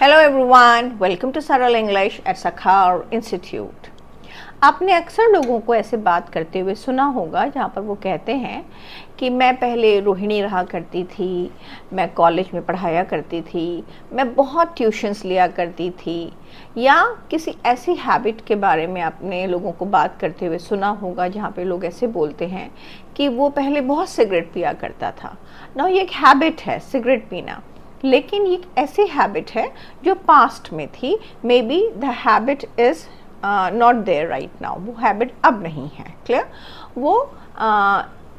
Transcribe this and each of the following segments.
Hello everyone, welcome to सरल English at सखार institute. आपने अक्सर लोगों को ऐसे बात करते हुए सुना होगा जहाँ पर वो कहते हैं कि मैं पहले रोहिणी रहा करती थी, मैं कॉलेज में पढ़ाया करती थी, मैं बहुत ट्यूशन्स लिया करती थी, या किसी ऐसी हैबिट के बारे में आपने लोगों को बात करते हुए सुना होगा जहाँ पे लोग ऐसे बोलते हैं कि वो पहले बहुत सिगरेट पिया करता था। ना ये एक हैबिट है सिगरेट पीना, लेकिन ये ऐसी हैबिट है जो पास्ट में थी। Maybe the habit is not there right now, वो हैबिट अब नहीं है। क्लियर? वो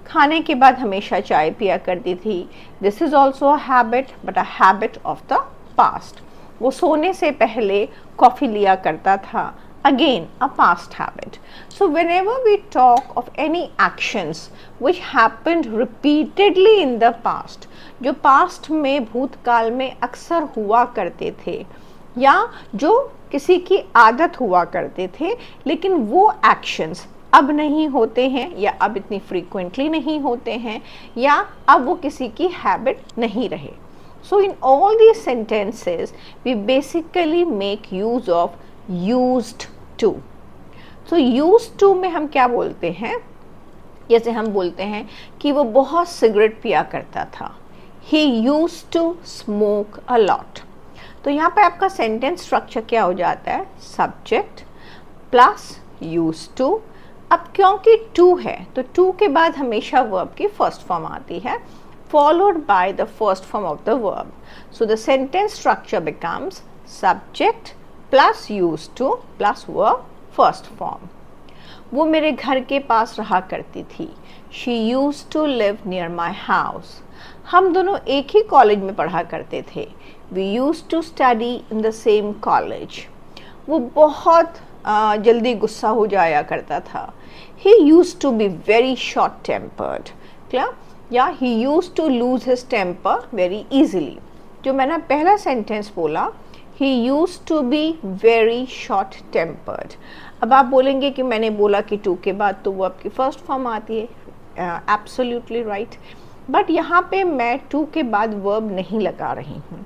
खाने के बाद हमेशा चाय पिया करती थी। This is also a habit, but a habit of the past. वो सोने से पहले कॉफ़ी लिया करता था। Again, a past habit. So whenever we talk of any actions which happened repeatedly in the past, जो past में भूतकाल में अक्सर हुआ करते थे, या जो किसी की आदत हुआ करते थे, लेकिन वो actions अब नहीं होते हैं, या अब इतनी frequently नहीं होते हैं, या अब वो किसी की habit नहीं रहे. So in all these sentences, we basically make use of used to. So used to में हम क्या बोलते हैं? जैसे हम बोलते हैं कि वो बहुत सिगरेट पिया करता था। He used to smoke a lot. तो यहाँ पे आपका सेंटेंस स्ट्रक्चर क्या हो जाता है? Subject plus used to. अब क्योंकि to है तो to के बाद हमेशा वर्ब की फर्स्ट फॉर्म आती है, followed by the first form of the verb. So the sentence structure becomes subject plus used to plus verb first form. वो मेरे घर के पास रहा करती थी. She used to live near my house. हम दोनों एक ही कॉलेज में पढ़ा करते थे. We used to study in the same college. वो बहुत जल्दी गुस्सा हो जाया करता था. He used to be very short tempered. Clear? या he used to lose his temper very easily. जो मैंने पहला सेंटेंस बोला, he used to be very short tempered. अब आप बोलेंगे कि मैंने बोला कि to के बाद तो वर्ब की फर्स्ट फॉर्म आती है. एब्सोल्युटली राइट, बट यहाँ पे मैं to के बाद वर्ब नहीं लगा रही हूँ.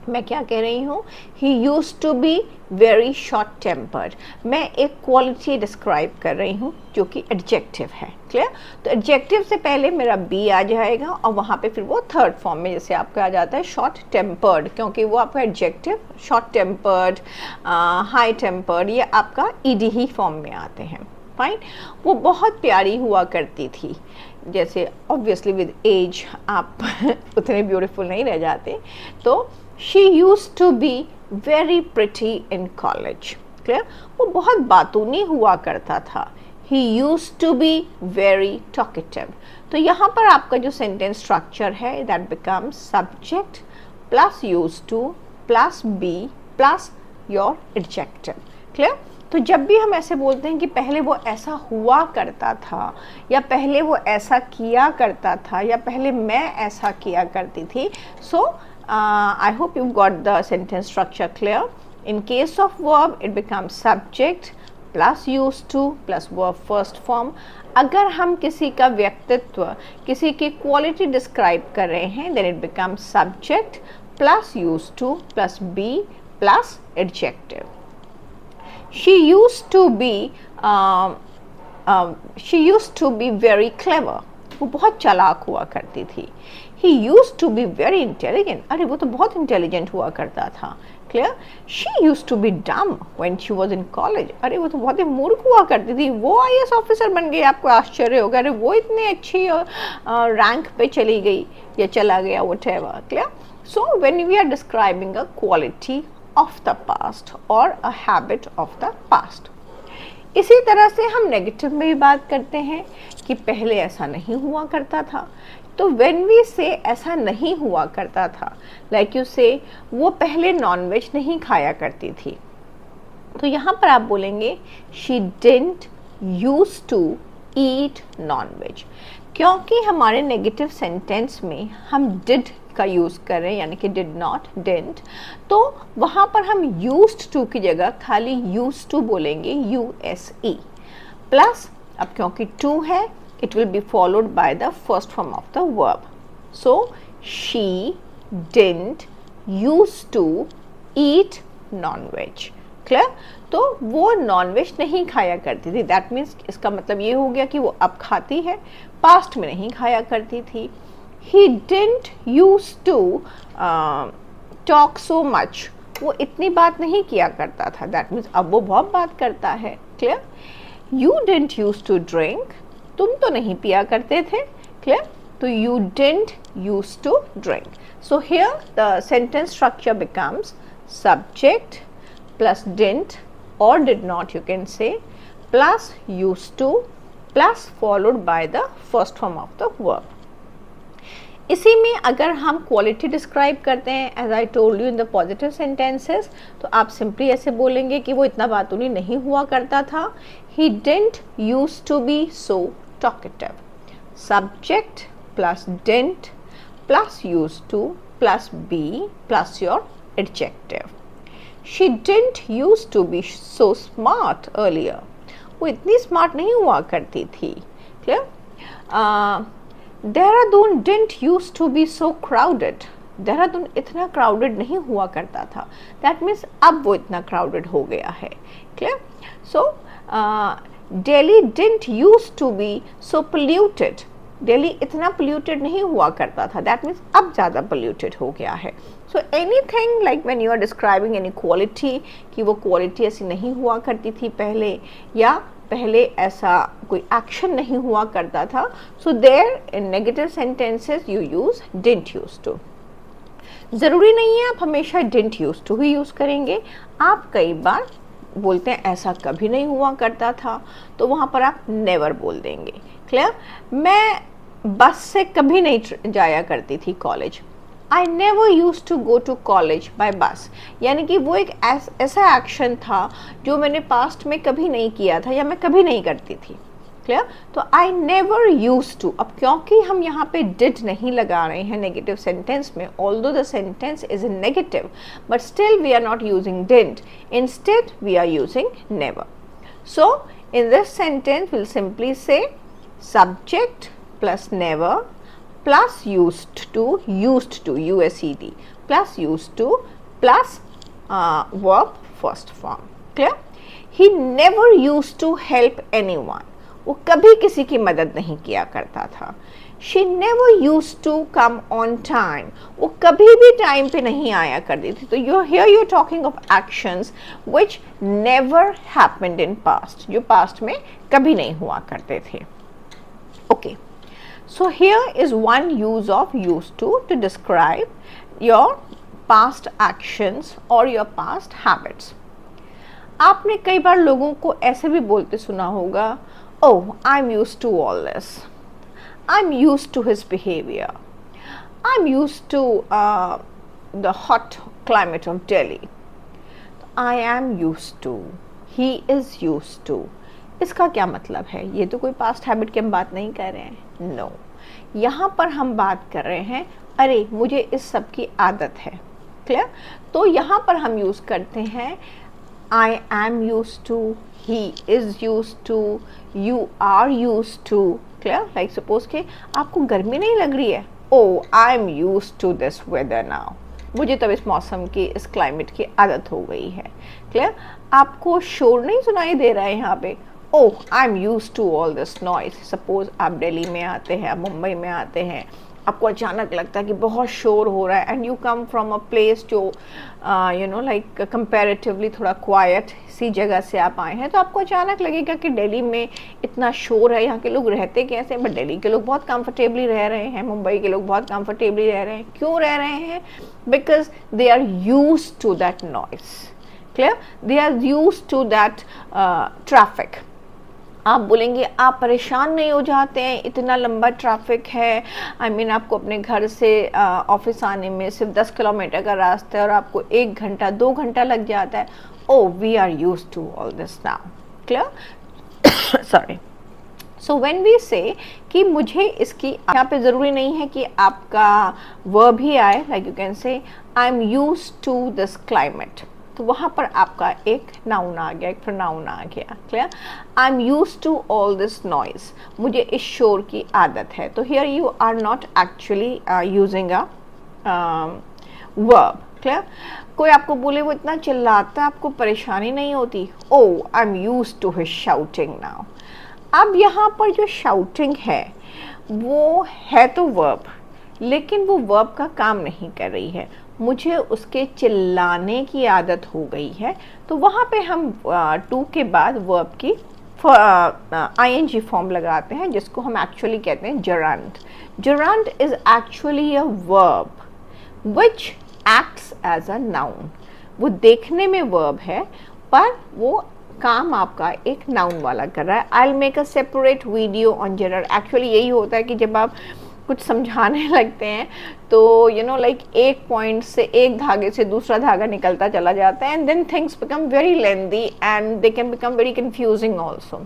मैं क्या कह रही हूँ? He used to be very short tempered. मैं एक क्वालिटी डिस्क्राइब कर रही हूँ जो कि एडजेक्टिव है. क्लियर? तो एडजेक्टिव से पहले मेरा बी आ जाएगा और वहाँ पे फिर वो थर्ड फॉर्म में जैसे आपका आ जाता है शॉर्ट टेम्पर्ड, क्योंकि वो आपका adjective short tempered, high tempered, ये आपका ईडी ही फॉर्म में आते हैं. फाइन. वो बहुत प्यारी हुआ करती थी. जैसे ऑब्वियसली विद एज आप उतने ब्यूटीफुल नहीं रह जाते. तो She used to be very pretty in college. Clear? वो बहुत बातूनी हुआ करता था. He used to be very talkative. तो यहाँ पर आपका जो सेंटेंस स्ट्रक्चर है that becomes subject plus used to plus be plus your adjective. Clear? तो जब भी हम ऐसे बोलते हैं कि पहले वो ऐसा हुआ करता था, या पहले वो ऐसा किया करता था, या पहले मैं ऐसा किया करती थी, so I hope you've got the sentence structure clear. In case of verb, it becomes subject plus used to plus verb first form. अगर हम किसी का व्यक्तित्व, किसी की क्वालिटी डिस्क्राइब कर रहे हैं, then it becomes subject plus used to plus be plus adjective. She used to be very clever. वो बहुत चालाक हुआ करती थी. He used to be very intelligent. अरे वो तो बहुत इंटेलिजेंट हुआ करता था. Clear? She used to be dumb when she was in college. अरे वो तो बहुत ही मूर्ख हुआ करती थी. वो IAS ऑफिसर बन गई, आपको आश्चर्य होगा. अरे वो इतनी अच्छी रैंक पे चली गई या चला गया, whatever. Clear? So when we are describing a quality of the past or a habit of the past. इसी तरह से हम नेगेटिव में भी बात करते हैं कि पहले ऐसा नहीं हुआ करता था. तो when we say ऐसा नहीं हुआ करता था, like you say वो पहले नॉनवेज नहीं खाया करती थी, तो यहाँ पर आप बोलेंगे she didn't used to eat non-veg. क्योंकि हमारे नेगेटिव सेंटेंस में हम did का यूज़ कर रहे हैं, यानी कि did not, didn't, तो वहाँ पर हम used to की जगह खाली used to बोलेंगे, USE प्लस. अब क्योंकि to है, it will be followed by the first form of the verb. So she didn't used to eat non veg. Clear? तो वो नॉन-वेज नहीं खाया करती थी, दैट मीन्स इसका मतलब ये हो गया कि वो अब खाती है, पास्ट में नहीं खाया करती थी। He didn't use to talk so much, वो इतनी बात नहीं किया करता था, दैट मीन्स अब वो बहुत बात करता है। Clear? You didn't use to drink, तुम तो नहीं पिया करते थे। क्लियर? तो you didn't used to drink. So here the sentence structure becomes subject plus didn't or did not, you can say, plus used to plus followed by the first form of the verb. इसी में अगर हम quality describe करते हैं, as I told you in the positive sentences, तो आप simply ऐसे बोलेंगे कि वो इतना बातूनी नहीं हुआ करता था। He didn't use to be so talkative. Subject plus didn't plus used to plus be plus your adjective. She didn't used to be so smart earlier. वो इतनी स्मार्ट नहीं हुआ करती थी। Clear? Dehradun didn't used to be so crowded. Dehradun इतना crowded नहीं हुआ करता था। That means अब वो इतना crowded हो गया है। Clear? So Delhi didn't used to be so polluted. Delhi इतना पोल्यूटेड नहीं हुआ करता था, दैट मीन्स अब ज़्यादा पोल्यूटेड हो गया है। So anything like when you are describing any quality, कि वो क्वालिटी ऐसी नहीं हुआ करती थी पहले, या पहले ऐसा कोई एक्शन नहीं हुआ करता था, so there in negative sentences you use didn't use to. ज़रूरी नहीं है आप हमेशा डिडंट यूज टू ही यूज़ करेंगे, आप कई बार बोलते हैं ऐसा कभी नहीं हुआ करता था, तो वहाँ पर आप नेवर बोल देंगे। क्लियर? मैं बस से कभी नहीं जाया करती थी college. I never use to go to college by bus, यानी कि वो एक ऐसा एक्शन था जो मैंने पास्ट में कभी नहीं किया था या मैं कभी नहीं करती थी। क्लियर? तो आई नेवर यूज टू, अब क्योंकि हम यहाँ पे डिड नहीं लगा रहे हैं नेगेटिव सेंटेंस में, although the sentence is in negative, but still we are not using didn't, instead we are using never. So in this sentence will simply say subject plus never plus used to USED plus used to plus verb first form. Clear? He never used to help anyone. वो कभी किसी की मदद नहीं किया करता था। She never used to come on time. वो कभी भी टाइम पे नहीं आया करती थी। तो you're talking of actions which never happened in past, जो past में कभी नहीं हुआ करते थे। Okay, so here is one use of used to describe your past actions or your past habits. आपने कई बार लोगों को ऐसे भी बोलते सुना होगा, oh, I'm used to all this. I'm used to his behavior. I'm used to the hot climate of Delhi. I am used to. He is used to. इसका क्या मतलब है? ये तो कोई पास्ट हैबिट की हम बात नहीं कर रहे हैं। नो, यहाँ पर हम बात कर रहे हैं, अरे मुझे इस सब की आदत है। क्लियर? तो यहाँ पर हम यूज़ करते हैं I am use to, he is used to, you are use to. Clear? Like suppose के आपको गर्मी नहीं लग रही है, oh I am use to this weather now, मुझे तब इस मौसम की, इस क्लाइमेट की आदत हो गई है। क्लियर? आपको शोर नहीं सुनाई दे रहा है यहाँ पे, oh I am use to all this noise. Suppose आप दिल्ली में आते हैं, आप मुंबई में आते हैं, आपको अचानक लगता है कि बहुत शोर हो रहा है, and you come from a place जो यू नो लाइक कंपैरेटिवली थोड़ा क्वाइट सी जगह से आप आए हैं, तो आपको अचानक लगेगा कि दिल्ली में इतना शोर है, यहाँ के लोग रहते कैसे? बट दिल्ली के लोग बहुत कंफर्टेबली रह रहे हैं, मुंबई के लोग बहुत कंफर्टेबली रह रहे हैं। क्यों रह रहे हैं? Because they are use to that noise. Clear? They are use to that traffic. आप बोलेंगे आप परेशान नहीं हो जाते हैं, इतना लंबा ट्रैफिक है, आई मीन आपको अपने घर से ऑफिस आने में सिर्फ 10 किलोमीटर का रास्ता है और आपको 1 घंटा 2 घंटा लग जाता है। Oh we are use to all this now. Clear? Sorry. So when we say कि मुझे इसकी, यहाँ पे ज़रूरी नहीं है कि आपका वर्ब ही आए, like you can say I am use to this climate, तो वहाँ पर आपका एक नाउन आ गया, एक प्रोनाउन आ गया। Clear? I am use to all this noise, मुझे इस शोर की आदत है। तो here you are not actually using a verb. Clear? कोई आपको बोले वो इतना चिल्लाता है, आपको परेशानी नहीं होती? Oh I am used to his shouting now. अब यहाँ पर जो शाउटिंग है वो है तो वर्ब, लेकिन वो वर्ब का काम नहीं कर रही है, मुझे उसके चिल्लाने की आदत हो गई है। तो वहाँ पे हम टू के बाद वर्ब की ing फॉर्म लगाते हैं, जिसको हम एक्चुअली कहते हैं gerund. Gerund is actually a verb which acts as a noun. वो देखने में वर्ब है पर वो काम आपका एक नाउन वाला कर रहा है। I'll make a separate video on gerund. Actually यही होता है कि जब आप कुछ समझाने लगते हैं तो लाइक एक पॉइंट से, एक धागे से दूसरा धागा निकलता चला जाता है, and then things become very lengthy and they can become very confusing also.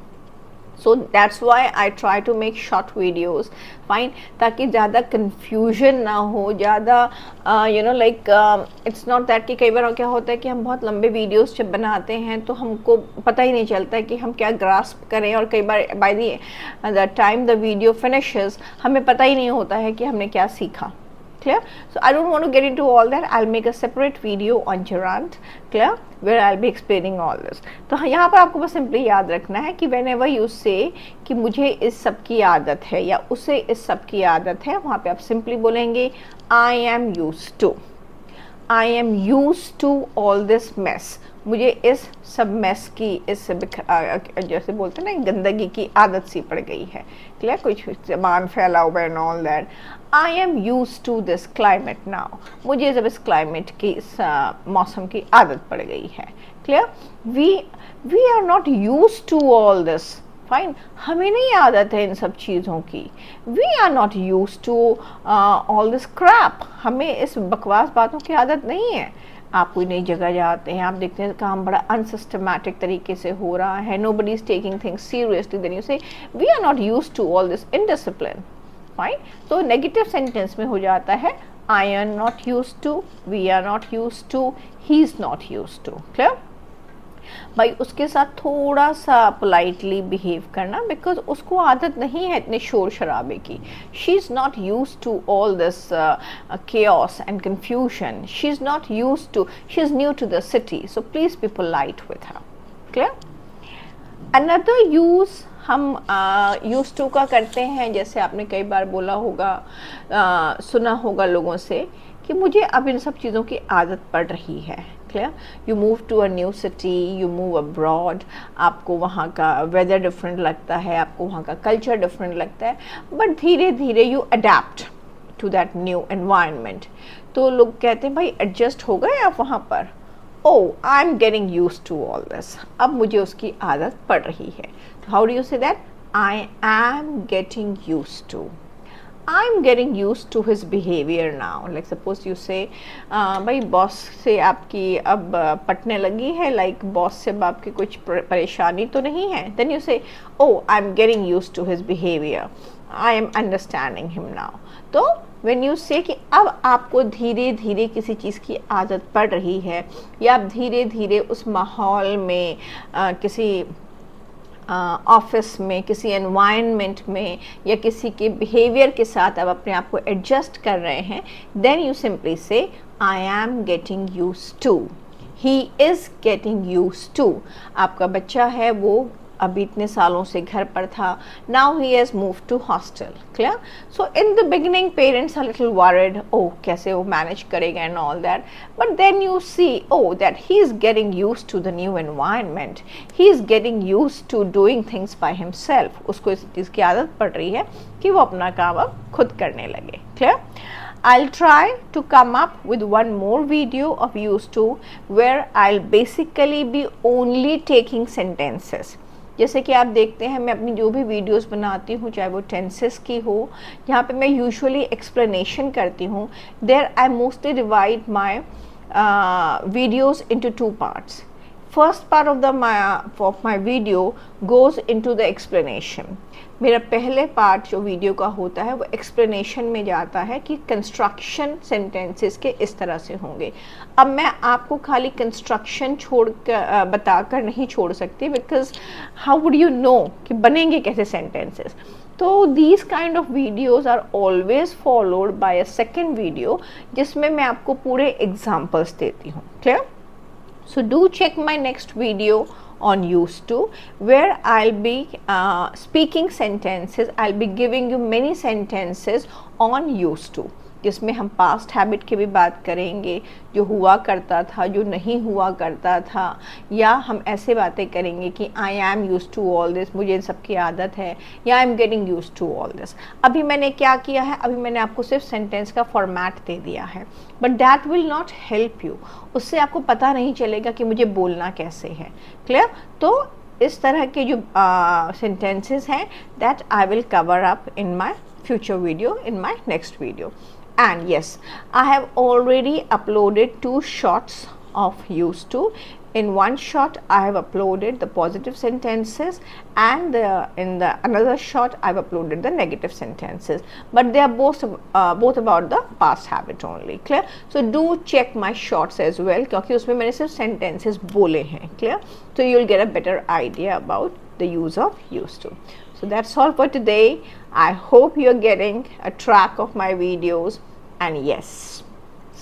So that's why I try to make short videos, fine, ताकि ज़्यादा कन्फ्यूजन ना हो, ज़्यादा लाइक इट्स नॉट दैट कि कई बार क्या होता है कि हम बहुत लंबे वीडियोस जब बनाते हैं तो हमको पता ही नहीं चलता है कि हम क्या ग्रास्प करें, और कई बार by the time the video finishes हमें पता ही नहीं होता है कि हमने क्या सीखा। Clear? So I don't want to get into all that. I'll make a separate video on gerund, clear, where I'll be explaining all this. तो यहाँ पर आपको बस सिंपली याद रखना है कि whenever you say कि मुझे इस सब की आदत है या उसे इस सब की आदत है, वहाँ पे आप सिंपली बोलेंगे I am used to. I am used to all this mess. मुझे इस सब मेस की, इस जैसे बोलते हैं ना गंदगी की आदत सी पड़ गई है। क्लियर? कुछ सामान फैला हुआ and all that. I am used to this climate now. मुझे जब इस क्लाइमेट की, इस मौसम की आदत पड़ गई है। Clear? We are not used to all this. Fine, हमें नहीं आदत है इन सब चीज़ों की। We are not used to all this crap. हमें इस बकवास बातों की आदत नहीं है। आप कोई नई जगह जाते हैं, आप देखते हैं काम बड़ा अनसिस्टमैटिक तरीके से हो रहा है, nobody is taking things seriously, then you say we are not used to all this indiscipline. Fine, तो नेगेटिव सेंटेंस में हो जाता है I am not used to, we are not used to, he is not used to. Clear? भाई उसके साथ थोड़ा सा पोलाइटली बिहेव करना, बिकॉज उसको आदत नहीं है इतने शोर शराबे की। She is not use to all this chaos and confusion. She is not used to, she is new to the city, so please be polite with her. Clear? Another use हम use to का करते हैं, जैसे आपने कई बार बोला होगा, सुना होगा लोगों से कि मुझे अब इन सब चीज़ों की आदत पड़ रही है। Clear? You move to a new city, you move abroad, आपको वहाँ का वेदर डिफरेंट लगता है, आपको वहाँ का कल्चर डिफरेंट लगता है, बट धीरे धीरे you adapt to that new environment. तो लोग कहते हैं भाई एडजस्ट हो गए आप वहाँ पर। Oh I am getting use to all this, अब मुझे उसकी आदत पड़ रही है। How do you say that? I am getting use to, I'm getting used to his behavior now. Like suppose you say, भाई बॉस से आपकी अब पटने लगी है, like बॉस से अब आपकी कुछ परेशानी तो नहीं है, then you say, oh, I'm getting used to his behavior. I am understanding him now. तो when you say कि अब आपको धीरे धीरे किसी चीज़ की आदत पड़ रही है, या आप धीरे धीरे उस माहौल में किसी ऑफिस में, किसी एनवायरनमेंट में, या किसी के बिहेवियर के साथ आप अपने आप को एडजस्ट कर रहे हैं, then you simply say I am getting use to, he is getting use to. आपका बच्चा है वो अभी इतने सालों से घर पर था, now he has move to hostel. Clear? So in the beginning parents are little worried, oh कैसे वो मैनेज करेगा and all that, but then you see oh that he is getting use to the new environment, he is getting use to doing things by himself. उसको इस चीज़ की आदत पड़ रही है कि वो अपना काम अब खुद करने लगे। Clear? I'll try to come up with one more video of used to where I'll basically be only taking sentences. जैसे कि आप देखते हैं मैं अपनी जो भी वीडियोस बनाती हूँ, चाहे वो टेंसेस की हो, यहाँ पे मैं यूजुअली एक्सप्लेनेशन करती हूँ, there I mostly divide my videos into two parts. First part of my video goes into the explanation. मेरा पहले पार्ट जो वीडियो का होता है वो एक्सप्लेनेशन में जाता है कि कंस्ट्रक्शन सेंटेंसेस के इस तरह से होंगे। अब मैं आपको खाली कंस्ट्रक्शन छोड़ कर बताकर नहीं छोड़ सकती, because how would you know कि बनेंगे कैसे सेंटेंसेस। तो these kind of videos are always followed by a second video जिसमें मैं आपको पूरे examples देती हूँ. Clear? So do check my next video on used to, where I'll be speaking sentences. I'll be giving you many sentences on used to, जिसमें हम past habit की भी बात करेंगे, जो हुआ करता था, जो नहीं हुआ करता था, या हम ऐसे बातें करेंगे कि I am use to all this, मुझे इन सब की आदत है, या I am getting use to all this. अभी मैंने क्या किया है, अभी मैंने आपको सिर्फ सेंटेंस का फॉर्मेट दे दिया है, but that will not help you. उससे आपको पता नहीं चलेगा कि मुझे बोलना कैसे है. क्लियर? तो इस तरह के जो सेंटेंसेस हैं, that I will cover up in my future video, in my next video. And yes, I have already uploaded 2 shots of used to. In one shot I have uploaded the positive sentences, and in the another shot I have uploaded the negative sentences, but they are both about the past habit only. Clear? So do check my shots as well, क्योंकि उसमें मैंने सिर्फ sentences बोले हैं. Clear? So you will get a better idea about the use of used to. So that's all for today. I hope you're getting a track of my videos, and yes,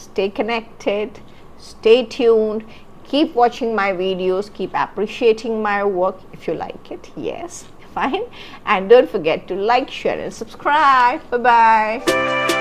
stay connected, stay tuned, keep watching my videos, keep appreciating my work if you like it. Yes, fine. And don't forget to like, share and subscribe. Bye bye.